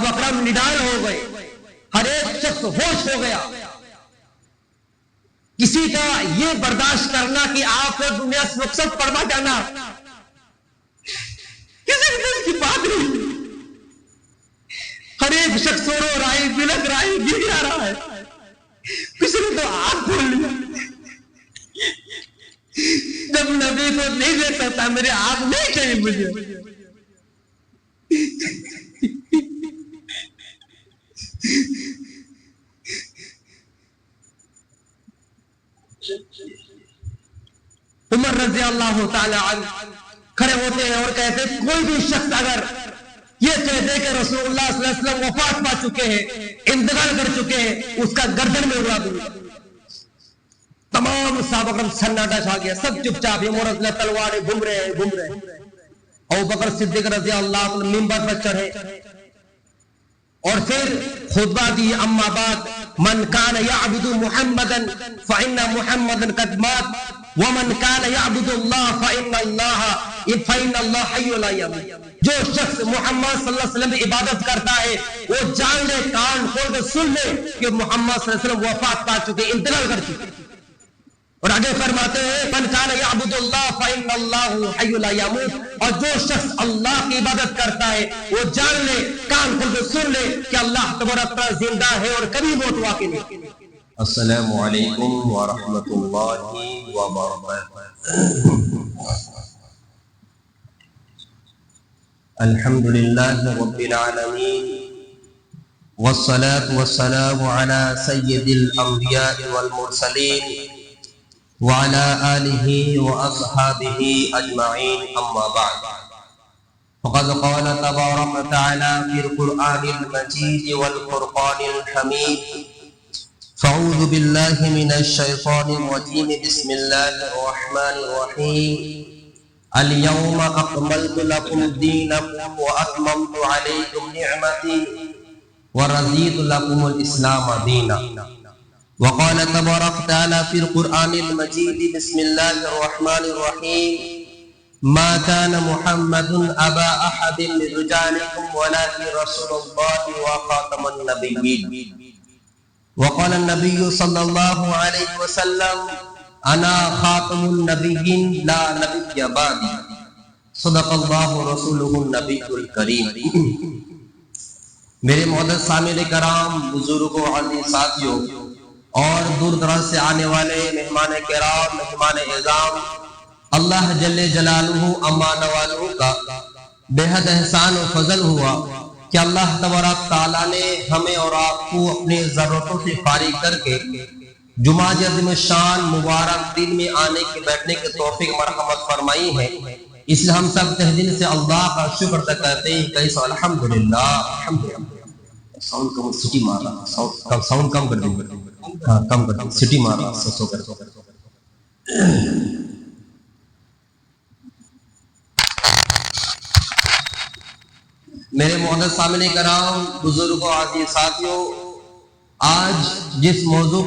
اکرم Nadal ہو گئے، ہر ایک شخص ہوش ہو گیا. کسی کا یہ برداشت کرنا کہ آپ کو دنیا سے مقصد پڑھنا جانا کسی دن کی بات نہیں. ہر ایک شخص رو رہا ہے، بلک رہا ہے، گر جا رہا ہے. کسی نے تو آپ کھول لیا. جب نبی کو نہیں دے سکتا، میرے آپ نہیں چاہیے مجھے. عمر رضی اللہ تعالی عنہ کھڑے ہوتے ہیں اور کہتے ہیں کوئی بھی شخص اگر یہ کہہ دے کہ رسول اللہ صلی اللہ علیہ وسلم وفات پا چکے ہیں، انتقال کر چکے ہیں، اس کا گردن میں اڑا دوں. تمام صحابہ کرام سناٹا چھا گیا، سب چپ چاپ. عمر رضی اللہ تلواریں گھوم رہے ہیں. ابو بکر صدیق رضی اللہ عنہ ممبر پر چڑھے اور پھر خطبہ دی. اما بعد من کان یعبد محمدا فإن محمدا قد مات ومن کان یعبد اللہ فإن اللہ حی لا یموت. جو شخص محمد صلی اللہ علیہ وسلم کی عبادت کرتا ہے وہ جان لے، کان کھول کے سن لے کہ محمد صلی اللہ علیہ وسلم وفات پا چکے، انتقال کر چکے. اور آگے فرماتے ہیں من کان یعبد اللہ فإن اللہ حی لا یموت. اور جو شخص اللہ کی عبادت کرتا ہے وہ جان لے، کان کھول کے سن لے کہ اللہ تبارک و تعالی زندہ ہے اور کبھی موت واقع نہیں. السلام علیکم ورحمۃ اللہ وبرکاتہ. الحمد للہ رب العالمین والصلاة والسلام على سید الانبیاء والمرسلین وعلى آلہ واصحابہ اجمعین. اما بعد فقد قال تبارک وتعالى في القرآن المجید والفرقان الحمید. فاعوذ باللہ من الشیطان الرجیم. بسم اللہ الرحمن الرحیم. اليوم اکملت لکم دینکم واتممت علیکم نعمتی ورضیت لکم الاسلام دینا. وقال تبارک تعالی فی القرآن المجید. بسم اللہ الرحمن الرحیم. ما كان محمد ابا احد من رجالکم ولكن رسول اللہ وخاتم النبیین. وقال النبی صلی اللہ علیہ وسلم انا خاتم النبیین لا نبی بعدی. صدق اللہ رسولہ النبی الکریم. میرے معزز سامعین کرام، بزرگوں، عزیز ساتھیوں اور دور دراز سے آنے والے مہمان کرام، مہمان اعظام، اللہ جل جلالہ امان والہ کا بے حد احسان و فضل ہوا کہ اللہ تبارک تعالیٰ نے ہمیں اور آپ کو اپنی ضرورتوں سے فارغ کر کے جمعہ عظیم شان مبارک دن میں آنے کے بیٹھنے کے توفیق مرحمت فرمائی ہے. اس لیے ہم سب تہ دل سے اللہ کا شکر ادا کرتے ہیں. کیسا الحمدللہ. الحمدللہ. ساؤنڈ کم، سٹی مار رہا، ساؤنڈ کم کر دیں. ہاں کم کر دیں، سٹی مار رہا. سو کر میرے معزز سامعین کرام، بزرگوں، عزیز ساتھیوں، آج جس موضوع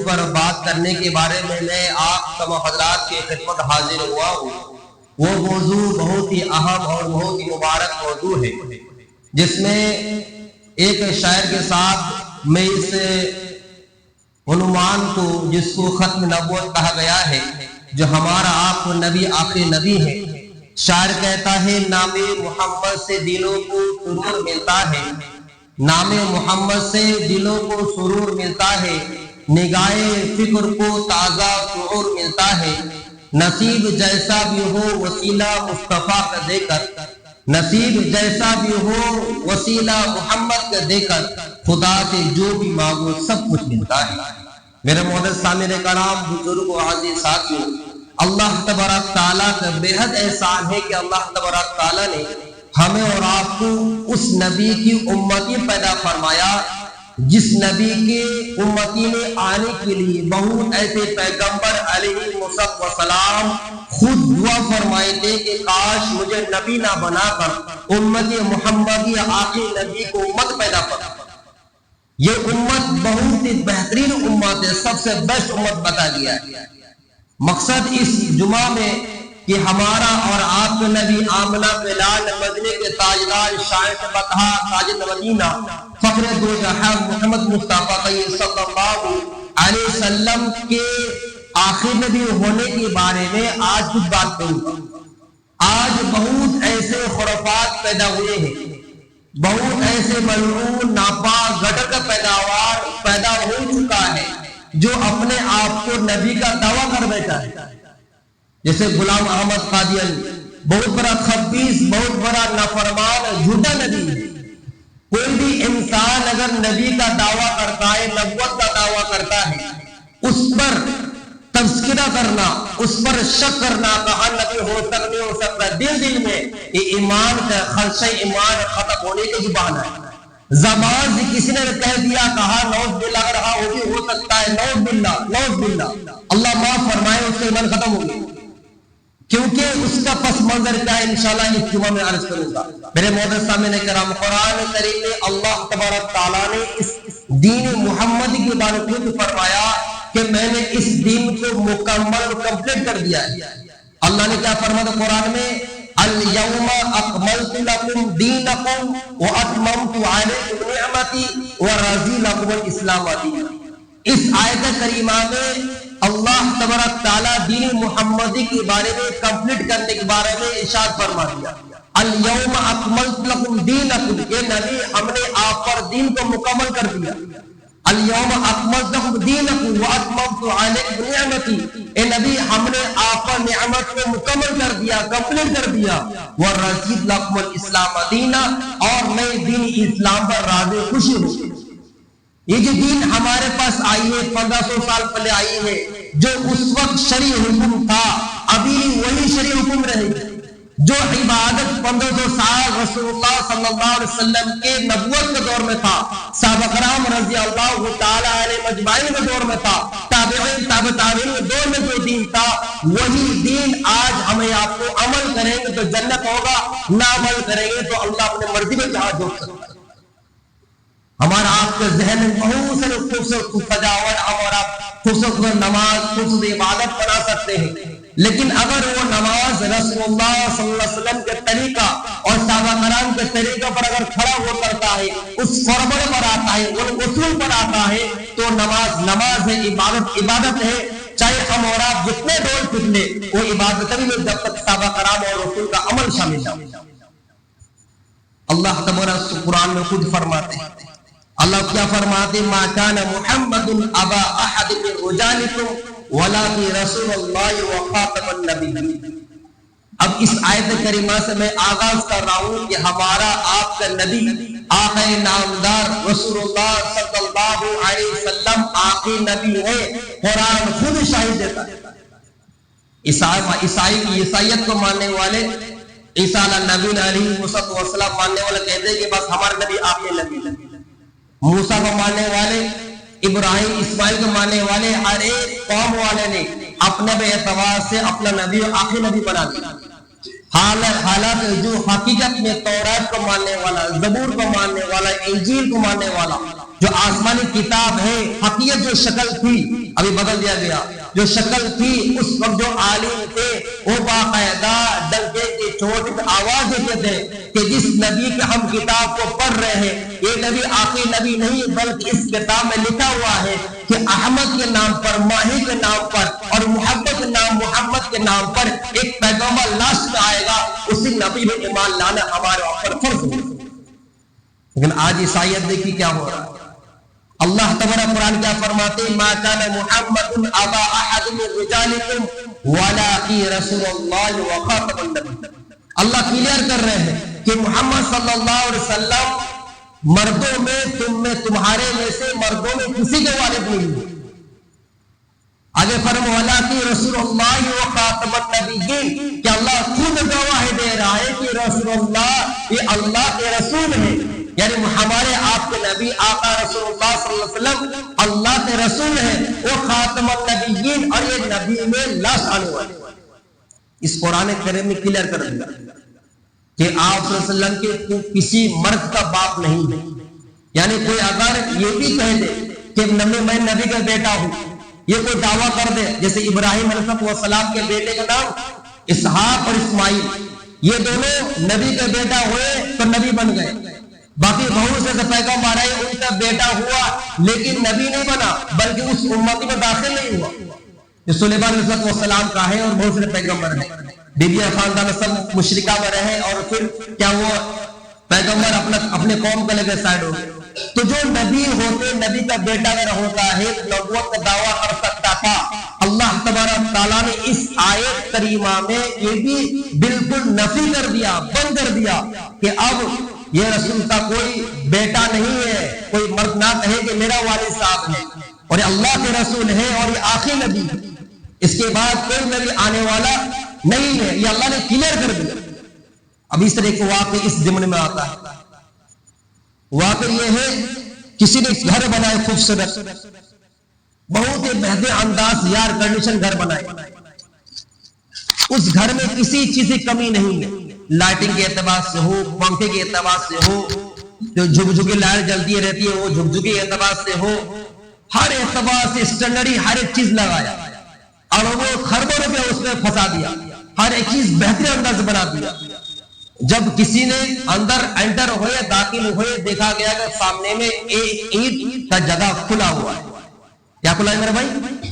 پر بات کرنے کے بارے میں میں آپ تمام حضرات کی خدمت حاضر ہوا ہوں، وہ موضوع بہت ہی اہم اور بہت ہی مبارک موضوع ہے، جس میں ایک شاعر کے ساتھ میں اس عنوان کو، جس کو ختم نبوت کہا گیا ہے، جو ہمارا آپ کو نبی آخری نبی ہے. شاعر کہتا ہے نام محمد سے دلوں کو سرور ملتا ہے، نام محمد سے دلوں کو سرور ملتا ہے، نگاہ فکر کو تازہ شعور ملتا ہے. نصیب جیسا بھی ہو وسیلہ مصطفیٰ کا دے کر، نصیب جیسا بھی ہو وسیلہ محمد کا دے کر، خدا سے جو بھی مانگو سب کچھ ملتا ہے. میرے معزز سامعین کرام، بزرگوں، عزیز ساتھیوں، اللہ تبارک تعالیٰ کا بے حد احسان ہے کہ اللہ تبارک تعالیٰ نے ہمیں اور آپ کو اس نبی کی امتی پیدا فرمایا، جس نبی کے امتی میں آنے کے لیے بہت ایسے پیغمبر علیہ السلام خود دعا فرمائے تھے کہ کاش مجھے نبی نہ بنا کر امت محمدی آخری نبی کو امت پیدا کر. یہ امت بہت ہی بہترین امت ہے، سب سے بیسٹ امت بتا دیا ہے. مقصد اس جمعہ میں کہ ہمارا اور آپ کے نبی آمنہ بلال مدینے کے تاجدار شاعر بطحہ تاجد مدینہ فخر دو جہاں محمد مصطفیٰ صلی اللہ علیہ وسلم کے آخر نبی ہونے کے بارے میں آج کچھ بات کروں گا۔ آج بہت ایسے خرافات پیدا ہوئے ہیں، بہت ایسے ملعون ناپاک گٹر کا پیداوار پیدا ہو چکا ہے جو اپنے آپ کو نبی کا دعویٰ کر بیٹھا ہے، جیسے غلام احمد قادیانی بہت بڑا خبیث، بہت بڑا نافرمان جھوٹا نبی ہے۔ کوئی بھی انسان اگر نبی کا دعویٰ کرتا ہے، نبوت کا دعویٰ کرتا ہے، اس پر تذکرہ کرنا، اس پر شک کرنا کہا نبی ہو سکتا نہیں ہو سکتا، دل میں یہ ایمان کا خدشہ ایمان ختم ہونے کے جو بہانہ ہے۔ زبان سے کسی نے کہہ دیا کہا نعوذ باللہ اگر ہاں وہ بھی ہو سکتا ہے، نعوذ باللہ نعوذ باللہ، اللہ معاف فرمائے، اس سے ایمان ختم ہو گیا، کیونکہ اس کا پس منظر کیا ہے انشاءاللہ اس جمعہ میں عرض کروں گا۔ میرے معزز سامعین کرام، قرآن کریم میں اللہ تبارک تعالیٰ نے اس دین محمد کے بارے میں فرمایا کہ میں نے اس دین کو مکمل کمپلیٹ کر دیا ہے۔ اللہ نے کیا فرمایا قرآن میں؟ اليوم اکملت لکم دینکم واتممت علیکم نعمتی ورضیت لکم الاسلام دینا۔ اس آیت کریمہ میں اللہ تبارک تعالیٰ دین محمدی کے بارے میں کمپلیٹ کرنے کے بارے میں ارشاد فرما دیا، اليوم اکملت لکم دینکم، یہ نبی ہم نے آپ پر دین کو مکمل کر دیا۔ اليوم اکملت لکم دینکم واتممت علیکم نعمتی، اے نبی ہم نے آپ پر نعمت کو مکمل کر دیا، کمپلیٹ کر دیا۔ ورضیت لکم الاسلام دینا، اور میں دین اسلام پر راضی خوشی ہوں۔ یہ جو دین ہمارے پاس آئی ہے 1500 سال پہلے آئی ہے، جو اس وقت شرعی حکم تھا ابھی وہی شرعی حکم رہے گی۔ جو عبادت 1500 سال رسول اللہ صلی اللہ علیہ وسلم کے نبوت کے دور میں تھا، صحابہ کرام رضی اللہ تعالی علیہ مجمعین کے دور میں تھا، تابعین تابع تابعین کے دور میں جو دین تھا وہی دین آج ہمیں آپ کو عمل کریں گے تو جنت ہوگا، نہ عمل کریں گے تو اللہ اپنے مرضی میں جہاں جھونک سکتا ہے۔ ہمارا آپ کے ذہن میں بہت سارے خوبصورت سجاوٹ اور آپ خوبصورت نماز، خوبصورت عبادت بنا سکتے ہیں، لیکن اگر وہ نماز رسول اللہ صلی اللہ علیہ وسلم کے طریقہ اور صحابہ کرام کے طریقہ پر اگر کھڑا ہو کرتا ہے، اس فارمولے پر آتا ہے، ان اصول پر آتا ہے، تو نماز ہے، عبادت ہے۔ چاہے ہم اور آپ جتنے ڈول پٹلے وہ عبادت بھی جب تک صحابہ کرام اور رسول کا عمل شامل نہ ہو۔ اللہ تبارک قرآن میں خود فرماتے ہیں، اللہ کیا فرماتے؟ ما کان محمد ابا احد من رجالکم ولکن رسول اللہ وخاتم النبیین۔ اب اس آیت کریمہ سے میں آغاز کر رہا ہوں کہ ہمارا آپ کا نبی آقا نامدار رسول اللہ صلی اللہ علیہ وسلم آقا نبی ہے، قرآن خود شاہد دیتا ہے۔ عیسائیت کو ماننے والے، عیسیٰ نبی علیہ السلام ماننے والے کہتے ہیں کہ بس ہمارا نبی آقا نبی ہے۔ موسیٰ کو ماننے والے، ابراہیم اسماعیل کو ماننے والے، ہر ایک قوم والے نے اپنے بے اعتبار سے اپنا نبی اور آخری نبی بنا دیا۔ حالانکہ جو حقیقت میں تورات کو ماننے والا، زبور کو ماننے والا، انجیل کو ماننے والا، جو آسمانی کتاب ہے، حقیقت جو شکل تھی ابھی بدل دیا گیا، جو شکل تھی اس وقت جو عالم تھے وہ باقاعدہ ڈنکے کی چوٹ پہ آواز دیتے تھے کہ جس نبی کے ہم کتاب کو پڑھ رہے ہیں یہ نبی آخری نبی نہیں، بلکہ اس کتاب میں لکھا ہوا ہے کہ احمد کے نام پر، ماہی کے نام پر اور محبت کے نام محمد کے نام پر ایک پیغمبر لاسٹ میں آئے گا، اسی نبی میں ایمان لانا ہمارے اوپر فرض ہے۔ لیکن آج عیسائیت دیکھی کیا ہو رہا ہے۔ اللہ تبارک قرآن کیا فرماتے ہیں؟ ما کان محمد ابا احد من رجالکم ولکن رسول اللہ وخاتم النبیین۔ اللہ کلیئر کر رہے ہیں کہ محمد صلی اللہ علیہ وسلم مردوں میں، تم میں، تمہارے میں سے مردوں میں کسی کے والد نہیں ہے۔ آگے فرمایا ولکن رسول اللہ وخاتم النبیین، کہ اللہ خود گواہ دے رہا ہے کہ رسول اللہ یہ اللہ کے رسول ہیں، یعنی ہمارے آپ کے نبی آقا رسول اللہ صلی اللہ علیہ وسلم اللہ کے رسول ہیں، وہ خاتم النبیین اور یہ نبی میں لاسٹ آنے والے۔ اس قرآن کریم میں کلیئر کر دیا کہ آپ صلی اللہ علیہ وسلم کے کسی مرد کا باپ نہیں ہے۔ یعنی کوئی اگر یہ بھی کہہ دے کہ میں نبی کا بیٹا ہوں، یہ کوئی دعویٰ کر دے، جیسے ابراہیم علیہ السلام کے بیٹے کا نام اسحاق اور اسماعیل یہ دونوں نبی کے بیٹا ہوئے تو نبی بن گئے. باقی بہت سے پیغمبر آئے ان کا بیٹا ہوا لیکن نبی نہیں بنا بلکہ اس امتی میں داخل نہیں ہوا. سلیمان علیہ السلام کا ہے اور بہت سے پیغمبر ہیں. بیبیاں خاندان سب مشرکہ میں رہے اور پھر کیا وہ پیغمبر اپنے قوم کو لے کے سائڈ ہو گئے. تو جو نبی ہوتے نبی کا بیٹا اگر ہوتا ہے نبوت کا دعویٰ کر سکتا تھا. اللہ تبارک تعالیٰ نے اس آیت کریمہ میں یہ بھی بالکل نفی کر دیا, بند کر دیا کہ اب یہ رسول کا کوئی بیٹا نہیں ہے. کوئی مرد نہ کہے کہ میرا والد صاحب ہے اور یہ اللہ کے رسول ہے اور یہ آخری نبی ہے, اس کے بعد کوئی نبی آنے والا نہیں ہے. یہ اللہ نے کلیئر کر دیا. اب اس طرح کے واقعہ اس ضمن میں آتا ہے. واقعہ یہ ہے کسی نے گھر بنائے خوبصورت, بہت ہی بہترین انداز ایئر کنڈیشن گھر بنائے. اس گھر میں کسی چیز کی کمی نہیں ہے, لائٹنگ کے اعتبار سے ہو, پنکھے کے اعتبار سے ہو, جو جھکجھکی لائٹ جلتی رہتی ہے وہ جھکجھکی کے اعتبار سے ہو, ہر اعتبار سے اسٹینڈرڈ ہر ایک چیز لگایا اور وہ خربوں روپے اس میں پھنسا دیا, ہر ایک چیز بہترین انداز سے بنا دیا. جب کسی نے اندر انٹر ہوئے داخل ہوئے دیکھا گیا کہ سامنے میں ایک اینٹ کا جگہ کھلا ہوا ہے. کیا کھلا ہے میرے بھائی؟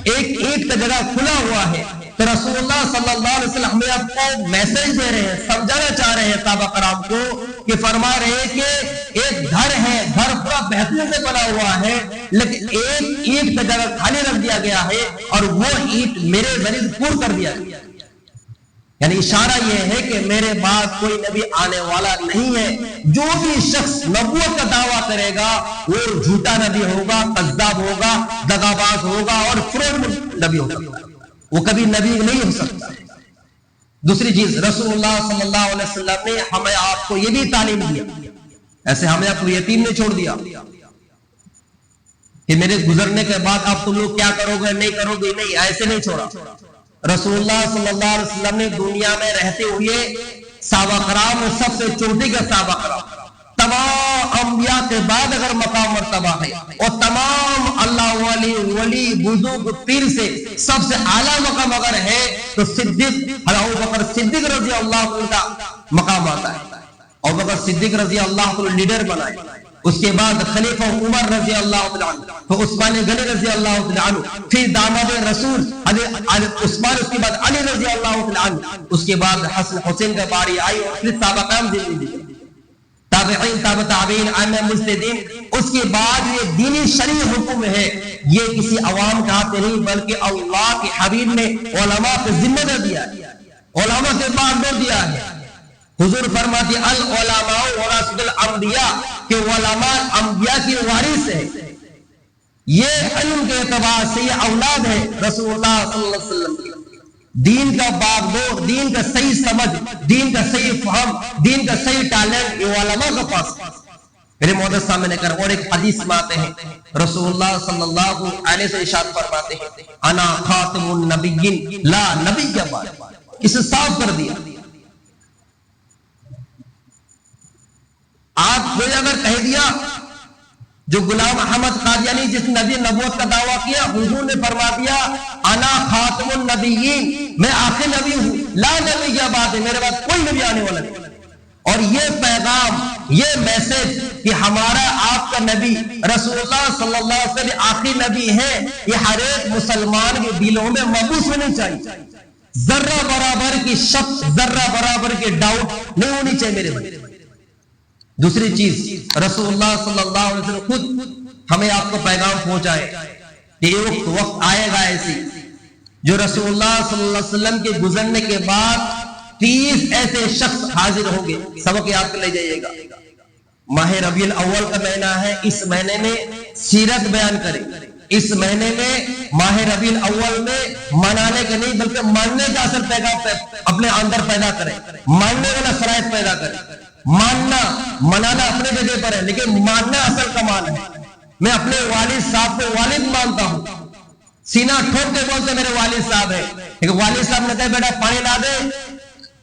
ایک اینٹ کا جگہ کھلا ہوا ہے. تو رسول اللہ صلی اللہ علیہ وسلم ہمیں آپ کو میسج دے رہے ہیں, سمجھانا چاہ رہے ہیں صحابہ کرام کو کہ فرما رہے ہیں کہ ایک گھر ہے, گھر پورا بہترین سے بنا ہوا ہے لیکن ایک اینٹ کا جگہ خالی رکھ دیا گیا ہے اور وہ اینٹ میرے ذریعے پور کر دیا گیا. یعنی اشارہ یہ ہے کہ میرے بعد کوئی نبی آنے والا نہیں ہے. جو بھی شخص نبوت کا دعویٰ کرے گا وہ جھوٹا نبی ہوگا, کذاب ہوگا, دغاباز ہوگا اور فراڈ نبی ہوگا, وہ کبھی نبی نہیں ہو سکتا. دوسری چیز, رسول اللہ صلی اللہ علیہ وسلم نے ہمیں آپ کو یہ بھی تعلیم دیا, ایسے ہمیں آپ کو یتیم نے چھوڑ دیا کہ میرے گزرنے کے بعد آپ تم لوگ کیا کرو گے نہیں کرو گے, نہیں, ایسے نہیں چھوڑا. رسول اللہ صلی اللہ علیہ وسلم نے دنیا میں رہتے ہوئے صحابہ کرام میں سب سے چوٹی کا صحابہ کرام, تمام انبیاء کے بعد اگر مقام مرتبہ ہے اور تمام اللہ ولی بزرگ پیر سے سب سے اعلیٰ مقام اگر ہے تو صدیق ابو بکر صدیق رضی اللہ عنہ کا مقام آتا ہے. ابو بکر صدیق رضی اللہ عنہ لیڈر بنائے, اس کے بعد خلیفہ عمر رضی اللہ عنہ, پھر عثمان غنی رضی اللہ عنہ, پھر داماد رسول عثمان, اس کے بعد علی رضی اللہ عنہ, اس کے بعد حسن حسین کا باری آئی اور پھر صحابہ کرام زندگی تابعین تابع تابعین ائمہ مجتہدین. اس کے بعد یہ دینی شرعی حکم ہے, یہ کسی عوام کے ہاتھ نہیں بلکہ اللہ کے حبیب نے علماء کو ذمہ دار دیا ہے, علماء کے بعد دور دیا ہے. حضور فرماتے العلماء ورثۃ الانبیاء کہ علماء انبیاء کی وارث ہے. یہ علم کے اعتبار سے یہ اولاد ہے رسول اللہ صلی اللہ علیہ وسلم کی. دین کا باغدور, دین کا صحیح سمجھ, دین کا صحیح فہم, دین کا صحیح ٹیلنٹ یہ علماء کے پاس. میرے محدث سامنے کر اور ایک حدیث میں آتے ہیں رسول اللہ صلی اللہ علیہ وسلم ارشاد فرماتے ہیں انا خاتم النبیین لا نبی بعد. اسے صاف کر دیا. آپ کوئی اگر کہہ دیا جو غلام احمد قادیانی جس نبی نبوت کا دعویٰ کیا, حضور نے فرما دیا انا خاتم النبیین, میں آخری نبی ہوں, لا نبی کے بعد ہے, میرے بعد کوئی نبی آنے والا نہیں. اور یہ پیغام, یہ میسج کہ ہمارا آپ کا نبی رسول اللہ صلی اللہ علیہ وسلم آخری نبی ہے, یہ ہر ایک مسلمان کے دلوں میں محفوظ ہونی چاہیے. ذرہ برابر کی شک, ذرہ برابر کی ڈاؤٹ نہیں ہونی چاہیے میرے بھائی. دوسری چیز, رسول اللہ صلی اللہ علیہ وسلم خود ہمیں آپ کو پیغام پہنچائے کہ ایک وقت آئے گا ایسی جو رسول اللہ صلی اللہ علیہ وسلم کے گزرنے کے بعد 30 ایسے شخص حاضر ہوں گے. سبق یاد کر لے جائیے گا. ماہ ربیع الاول کا مہینہ ہے, اس مہینے میں سیرت بیان کریں. اس مہینے میں ماہ ربیع الاول میں منانے کے نہیں بلکہ ماننے کا اصل پیغام اپنے اندر پیدا کریں, ماننے والا شرائط پیدا کریں. ماننا منانا اپنے جگہ پر ہے لیکن ماننا اصل کمال ہے. میں اپنے والد صاحب کو والد مانتا ہوں, سینہ ٹھوک کے بولتے میرے والد صاحب ہے, لیکن والد صاحب نے کہا بیٹا پانی لا دے,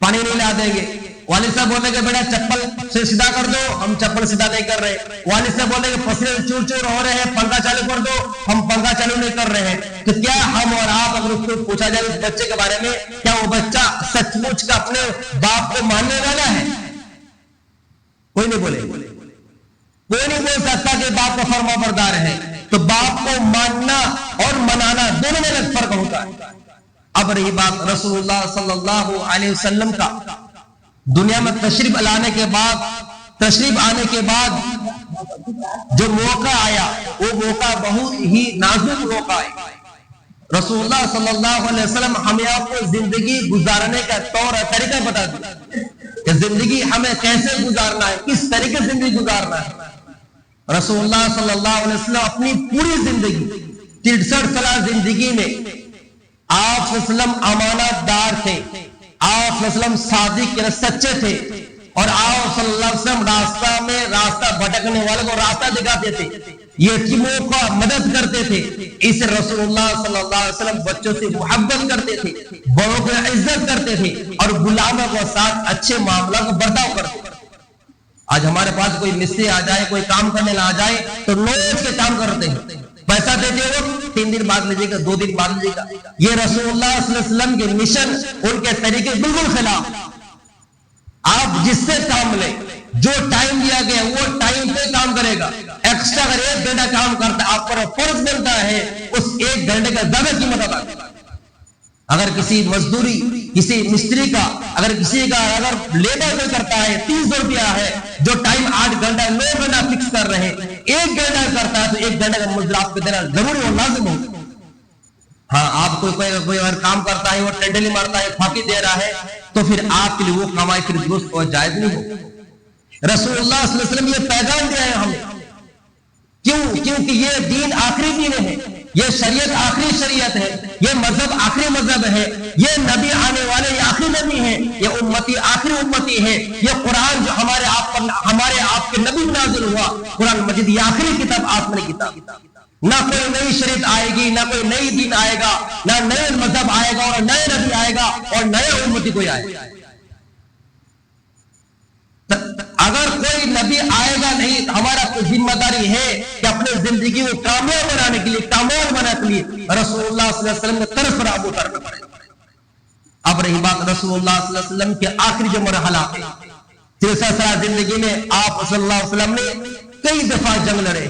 پانی نہیں لا دیں گے. والد صاحب بولے کہ بیٹا چپل سے سیدھا کر دو، ہم چپل سیدھا نہیں کر رہے. والد صاحب بولے کہ پسینے چور چور ہو رہے ہیں، پنکھا چالو کر دو، ہم پنکھا چالو نہیں کر رہے ہیں. تو کیا ہم اور آپ اگر اس کو پوچھا جائے اس بچے کے بارے میں، کیا وہ بچہ سچ مچ کا اپنے باپ کو ماننے والا ہے؟ کوئی نہیں بولے، کوئی نہیں بول سکتا کہ باپ کا فرما بردار ہے. تو باپ کو ماننا اور منانا دونوں میں الگ فرق ہوتا ہے. اب رہی بات رسول اللہ صلی اللہ علیہ وسلم کا دنیا میں تشریف آنے کے بعد جو موقع آیا وہ موقع بہت ہی نازک موقع ہے. رسول اللہ صلی اللہ علیہ وسلم ہمیں آپ کو زندگی گزارنے کا طور طریقہ بتا دیا کہ زندگی ہمیں کیسے گزارنا ہے، کس طریقے سے زندگی گزارنا ہے. رسول اللہ صلی اللہ علیہ وسلم اپنی پوری زندگی 63 سال زندگی میں آپ صلی اللہ علیہ وسلم امانت دار تھے، آپ صلی اللہ علیہ وسلم صادق یعنی سچے تھے، اور آپ صلی اللہ علیہ وسلم راستہ بھٹکنے والوں کو راستہ دکھاتے تھے، یتیموں کو مدد کرتے تھے. اس رسول اللہ صلی اللہ علیہ وسلم بچوں سے محبت کرتے تھے، بڑوں کو عزت کرتے تھے، اور غلاموں کے ساتھ اچھے معاملہ کو برتاؤ کرتے تھے. آج ہمارے پاس کوئی مستری آ جائے، کوئی کام کرنے نہ آ جائے تو نوٹ کے کام کرتے ہیں، پیسہ دیتے ہو 3 دن بعد لیجیے گا، 2 دن بعد لیجیے گا. یہ رسول اللہ صلی اللہ علیہ وسلم کے مشن، ان کے طریقے بالکل خلاف. آپ جس سے کام لیں، جو ٹائم دیا گیا وہ ٹائم پہ کام کرے گا. ایکسٹرا اگر 1 گھنٹہ کام کرتا ہے آپ پر فرض بنتا ہے اس 1 گھنٹے کا زیادہ قیمت ادا کرے. اگر کسی مزدوری، کسی مستری کا، اگر کسی کا اگر لیبر کوئی کرتا ہے 300 روپیہ ہے، جو ٹائم 8 گھنٹہ 9 گھنٹہ فکس کر رہے ہیں، 1 گھنٹہ کرتا ہے تو 1 گھنٹے کا مزدور آپ کو دینا ضروری اور لازم ہو. ہاں آپ کوئی اگر کام کرتا ہے وہ ٹنڈلی مارتا ہے، پھاکی دے رہا ہے، تو پھر آپ کے لیے وہ کمائی پھر درست اور جائز نہیں ہو. رسول اللہ صلی اللہ علیہ وسلم یہ پیغام دیا ہے ہمیں. کیونکہ یہ دین آخری دین ہے، یہ شریعت آخری شریعت ہے، یہ مذہب آخری مذہب ہے، یہ نبی آنے والے یہ آخری نبی ہے، یہ امتی آخری امتی ہے. یہ قرآن جو ہمارے آپ کے نبی نازل ہوا قرآن مجید، یہ آخری کتاب، آسمانی کتاب. نہ کوئی نئی شریعت آئے گی، نہ کوئی نئی دین آئے گا، نہ نئے مذہب آئے گا، اور نئے نبی آئے گا، اور نئے امتی کوئی آئے گا. اگر کوئی نبی آئے گا نہیں، ہمارا ذمہ داری ہے کہ اپنے زندگی کو کامیاب بنانے کے لیے، کامیاب بنانے کے لیے رسول اللہ صلی اللہ علیہ وسلم کے طرف راہ اترنا پڑے گا. اب رہی بات رسول اللہ صلی اللہ علیہ وسلم کے آخری جو مرحلہ ہے، 63 سال زندگی میں آپ صلی اللہ علیہ وسلم نے کئی دفعہ جنگ لڑے،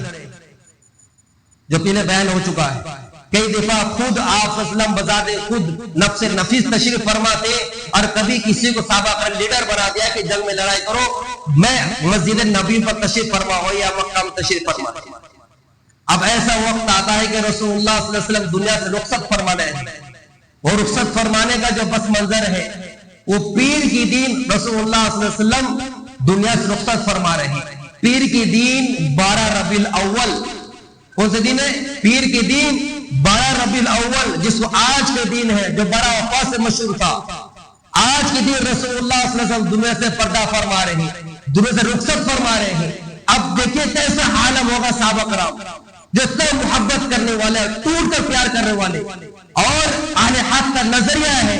جو پہلے بیان ہو چکا ہے. کئی دفعہ خود آپ صلی اللہ علیہ وسلم بذات خود نفس نفیس تشریف فرما تھے، اور کبھی کسی کو صحابہ کا لیڈر بنا دیا کہ جنگ میں لڑائی کرو، میں مسجد نبی پر تشریف فرما ہو یا مکہ میں تشریف فرما. اب ایسا وقت آتا ہے کہ رسول اللہ صلی اللہ علیہ وسلم دنیا سے رخصت فرما رہے ہیں، اور رخصت فرمانے کا جو بس منظر ہے وہ پیر کی دین رسول اللہ صلی اللہ علیہ وسلم دنیا سے رخصت فرما رہے ہیں. پیر کی دین 12 ربیع الاول، کون سے دن ہے؟ پیر کی دین 12 ربیع الاول، جس کو آج کے دن ہے، جو بڑا وفا سے مشہور تھا. آج کے دن رسول اللہ صلی اللہ علیہ وسلم دنیا سے پردہ فرما رہے ہیں، دنیا سے رخصت فرما رہے ہیں. اب دیکھیے کیسا عالم ہوگا صحابہ کرام، جو اتنا محبت کرنے والے، ٹوٹ کر پیار کرنے والے، اور اہل حق کا نظریہ ہے.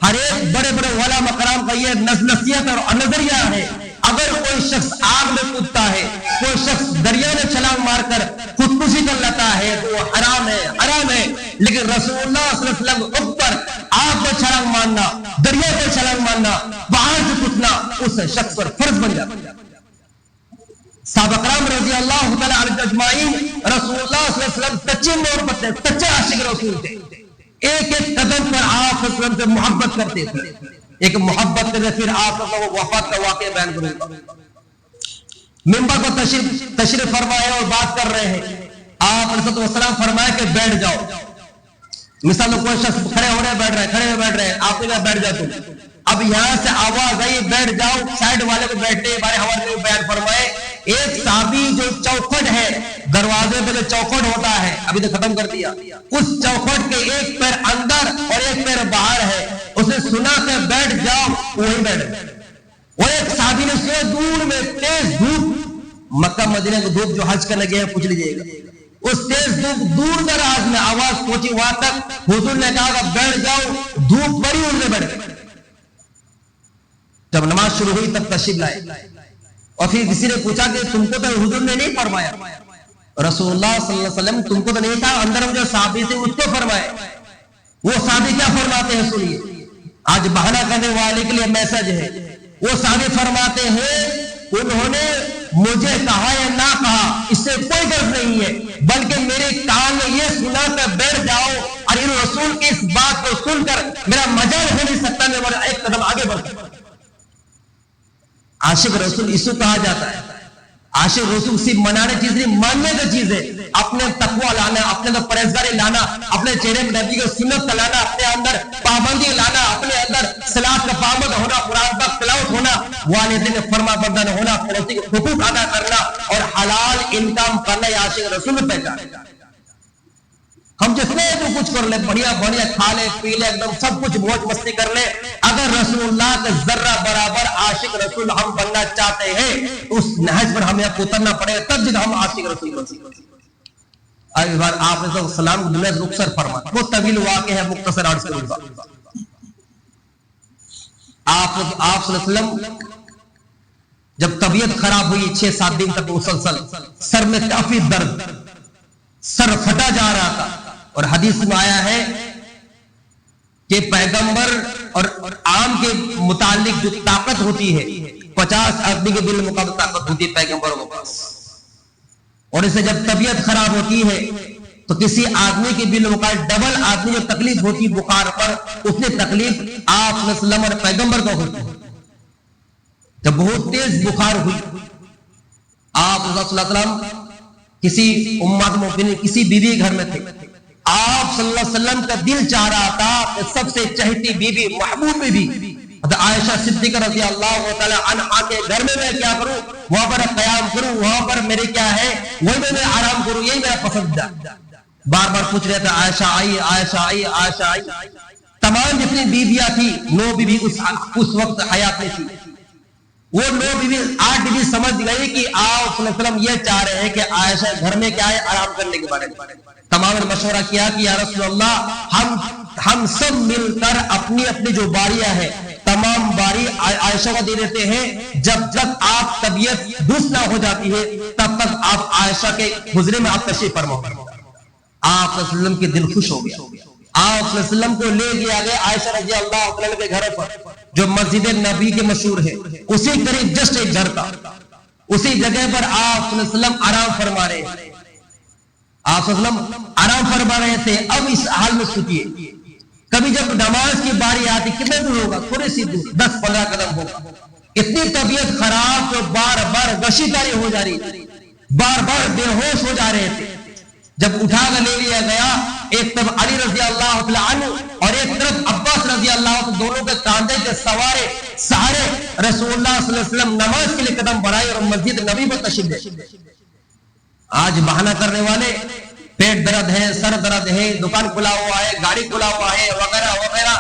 ہر ایک بڑے بڑے علماء کرام کا یہ نصیحت اور نظریہ ہے. اگر کوئی شخص آگ میں کودتا ہے، کوئی شخص دریا میں چھلانگ مار کر خودکشی کر لیتا ہے تو وہ حرام ہے، حرام ہے. لیکن رسول اللہ صلی اللہ علیہ وسلم اوپر آگ میں چھلانگ مارنا، دریا میں چھلانگ مارنا، باہر سے کودنا اس شخص پر فرض بن جاتا ہے. صحابہ کرام رضی اللہ تعالی عنہم اجمعین رسول اللہ صلی اللہ علیہ وسلم سچے محبت تھے، سچے عاشق رسول تھے. ایک ایک قدم پر آپ صلی اللہ علیہ وسلم سے محبت کرتے تھے. ایک محبت کے پھر آپ کو وفات کا واقعہ بیان کروں گا. منبر پر تشریف فرمائے اور بات کر رہے ہیں. آپ علیہ السلام فرمائے کہ بیٹھ جاؤ. مثال کوئی شخص کھڑے ہو رہے بیٹھ رہے، کھڑے ہوئے بیٹھ رہے، آپ نے کہا بیٹھ جاؤ تم. اب یہاں سے آواز آئی بیٹھ جاؤ، سائڈ والے کو بیٹھنے بارے حوالے میں بیان فرمائے. ایک صحابی جو چوکھٹ ہے، دروازے پہ جو چوکھٹ ہوتا ہے، ابھی تو ختم کر دیا، اس چوکھٹ کے ایک پیر اندر اور ایک پیر باہر ہے. اسے سنا کہ بیٹھ جاؤ، وہی بیٹھ. اور ایک صحابی نے سنا دور میں تیز دھوپ، مکہ مدینہ کی دھوپ جو حج کرنے گئے پوچھ لیجیے گا، اس تیز دھوپ دور دراز میں آواز پہنچی وہاں تک. حضور نے کہا کہ بیٹھ جاؤ، دھوپ بڑی ان سے بیٹھ گئی. جب نماز شروع ہوئی تب تشریف لائے. اور پھر کسی نے پوچھا کہ تم کو تو حضور نے نہیں فرمایا. رسول اللہ صلی اللہ علیہ وسلم تم کو تو نہیں کہا, اندر جو صحابی تھے اس کو فرمائے. وہ صحابی کیا فرماتے ہیں سنیے. آج بہانہ کرنے والے کے لیے میسج ہے. وہ صحابی فرماتے ہیں انہوں نے مجھے کہا یا نہ کہا اس سے کوئی غرض نہیں ہے, بلکہ میرے کان میں یہ سنا کر بیٹھ جاؤ اور ان رسول کی اس بات کو سن کر میرا مجال ہو نہیں سکتا, میں ایک قدم آگے بڑھ سکتا. عاشق رسول اس کو کہا جاتا ہے. عاشق رسول صرف منانے چیز نہیں, ماننے کا چیز ہے. اپنے تقوی لانا, اپنے اندر پرہیزگاری لانا, اپنے چہرے میں نبی کی سنت کا لانا, اپنے اندر پابندی لانا, اپنے اندر صلاۃ کا پابند ہونا, قرآن پاک تلاوت ہونا, والدین فرما بردار ہونا, پڑوسی کے حقوق ادا کرنا اور حلال انکم کرنا, یہ عاشق رسول میں پہچان ہے. ہم جتنے جو کچھ کر لیں, بڑھیا بڑھیا کھا لیں پی لیں, ایک دم سب کچھ موج مستی کر لیں, اگر رسول اللہ کا ذرہ برابر عاشق رسول ہم بننا چاہتے ہیں اس نہج پر ہمیں اترنا پڑے گا, تب جب ہم عاشق رسول بن سکتے. ایک بار آپ نے تو سلام دنیا سے رخصت فرما, وہ طویل واقع ہے, مختصر عرض کروں گا. آپ صلی اللہ علیہ وسلم جب طبیعت خراب ہوئی 6-7 دن تک مسلسل, سر میں کافی درد, سر پھٹا جا رہا تھا, اور حدیث میں آیا ہے کہ پیغمبر اور عام کے متعلق جو طاقت ہوتی ہے 50 آدمی کے بالمقابل طاقت ہوتی ہے پیغمبروں کے پاس. اور اسے جب طبیعت خراب ہوتی ہے تو کسی آدمی کے بالمقابل ڈبل آدمی جو تکلیف ہوتی بخار پر, اس نے تکلیف آپ صلی اللہ علیہ وسلم اور پیغمبر کو ہوتی. جب بہت تیز بخار ہوئی, آپ صلی اللہ علیہ وسلم کسی امت مومنین کسی بیوی گھر میں تھے. آپ صلی اللہ علیہ وسلم کا دل چاہ رہا تھا کہ سب سے چہتی بیوی, محبوب بیوی عائشہ صدیقہ رضی اللہ تعالی عنہا کے گھر میں میں کیا کروں, وہاں پر قیام کروں, وہاں پر میرے کیا ہے وہی میں آرام کروں, یہی میرا پسندیدہ. بار بار پوچھ رہے تھے عائشہ آئی, عائشہ آئی, عائشہ آئی. تمام جتنی بیویاں تھی 9 بیوی اس وقت حیات میں تھی. وہ 9 بیوی 8 بیوی سمجھ گئی کہ آپ صلی اللہ علیہ وسلم یہ چاہ رہے ہیں کہ عائشہ گھر میں کیا ہے آرام کرنے کے بارے میں. تمام نے مشورہ کیا کہ یا رسول اللہ ہم سب مل کر اپنی اپنی جو باریاں ہیں تمام باری عائشہ کو دے دیتے ہیں, جب تک آپ طبیعت درست نہ ہو جاتی ہے تب تک آپ عائشہ کے حضرے میں آپ تشریف فرماؤ. آپ صلی اللہ علیہ وسلم کے دل خوش ہو گیا. آپ صلی اللہ علیہ وسلم کو لے گیا گیا عائشہ رضی اللہ عنہ کے گھر پر, جو مسجد نبی کے مشہور ہے, اسی قریب جسٹ ایک گھر تھا, اسی جگہ پر آپ صلی اللہ علیہ وسلم آرام فرما رہے ہیں. آپ صلی اللہ علیہ وسلم آرام فرما رہے تھے. اب اس حال میں سوچئے, کبھی جب نماز کی باری آتی کتنے دور ہوگا, تھوڑی سی دور 10-15 قدم ہوگا. اتنی طبیعت خراب تو بار بار غشی تاری ہو جا رہی, بار بار بے ہوش ہو جا رہے تھے. جب اٹھا کر لے لیا گیا, ایک طرف علی رضی اللہ عنہ اور ایک طرف عباس رضی اللہ عنہ, دونوں کے کاندھے کے سوارے سہارے رسول اللہ صلی اللہ علیہ وسلم نماز کے لیے قدم بڑھائے اور مسجد نبی میں تشریف لے. آج بہانہ کرنے والے پیٹ درد ہے, سر درد ہے, دکان کھلا ہوا ہے, گاڑی کھلا ہوا ہے, وغیرہ وغیرہ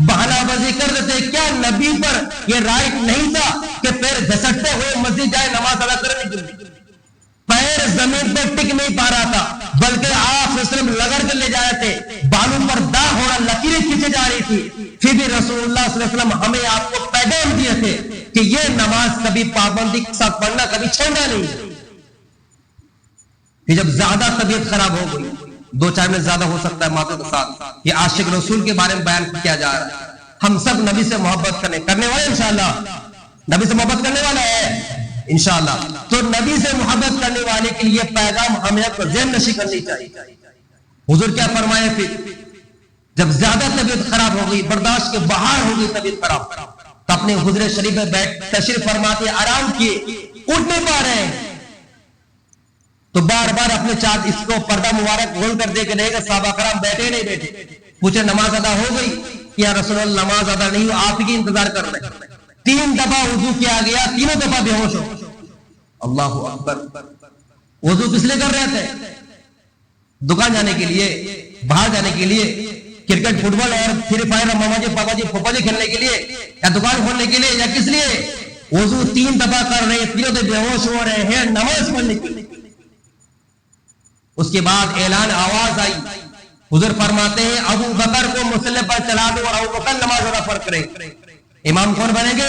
بہانہ بازی کر دیتے. کیا نبی پر یہ رائٹ نہیں تھا کہ پیر گھسٹتے ہوئے مسجد جائے نماز ادا کرنے کے لیے؟ پیر زمین پر ٹک نہیں پا رہا تھا, بلکہ آپ صلی اللہ علیہ وسلم لگڑ کر لے جا رہے تھے, بالوں پر داغ ہو رہا, لکیریں کھینچے جا رہی تھی. پھر بھی رسول اللہ صلی اللہ علیہ وسلم ہمیں آپ کو پیغام دیے تھے کہ یہ نماز کبھی پابندی کے ساتھ پڑھنا, کبھی چھوڑنا نہیں. کہ جب زیادہ طبیعت خراب ہو گئی, 2-4 منٹ زیادہ ہو سکتا ہے معذرت کے ساتھ, یہ عاشق رسول کے بارے میں بیان کیا جا رہا ہے. ہم سب نبی سے محبت کرنے والے انشاءاللہ, نبی سے محبت کرنے والا ہے انشاءاللہ. تو نبی سے محبت کرنے والے کے لیے پیغام ہمیں ذہن نشی کرنی چاہیے. حضور کیا فرمائے, پھر جب زیادہ طبیعت خراب ہو گئی, برداشت کے باہر ہو گئی طبیعت خراب, تو اپنے حضور شریف میں بیٹھ تشریف فرماتے, آرام کیے, اٹھ نہیں پا رہے ہیں, تو بار بار اپنے چار اس کو پردہ مبارک کھول کر دے کے رہے گا. صحابہ کرام بیٹھے نہیں بیٹھے, پوچھے نماز ادا ہو گئی؟ یا رسول اللہ نماز ادا نہیں ہو, آپ کی انتظار کر رہے. 3 دفعہ وضو کیا گیا, تینوں دفعہ بے ہوش ہو. اللہ اکبر. وضو کس لیے کر رہے تھے؟ دکان جانے کے لیے, باہر جانے کے لیے, کرکٹ فٹ بال اور فری فائر ماما جی پاپا جی پھوپا جی کھیلنے کے لیے, یا دکان کھولنے کے لیے, یا کس لیے؟ وضو 3 دفعہ کر رہے, تینوں تو بے ہوش ہو رہے ہیں نماز پڑھنے کے لیے. اس کے بعد اعلان آواز آئی, حضور فرماتے ہیں ابو بکر کو مصلی پر چلا دو اور ابو بکر نماز ادا فرض کرے. امام کون بنیں گے؟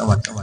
8:15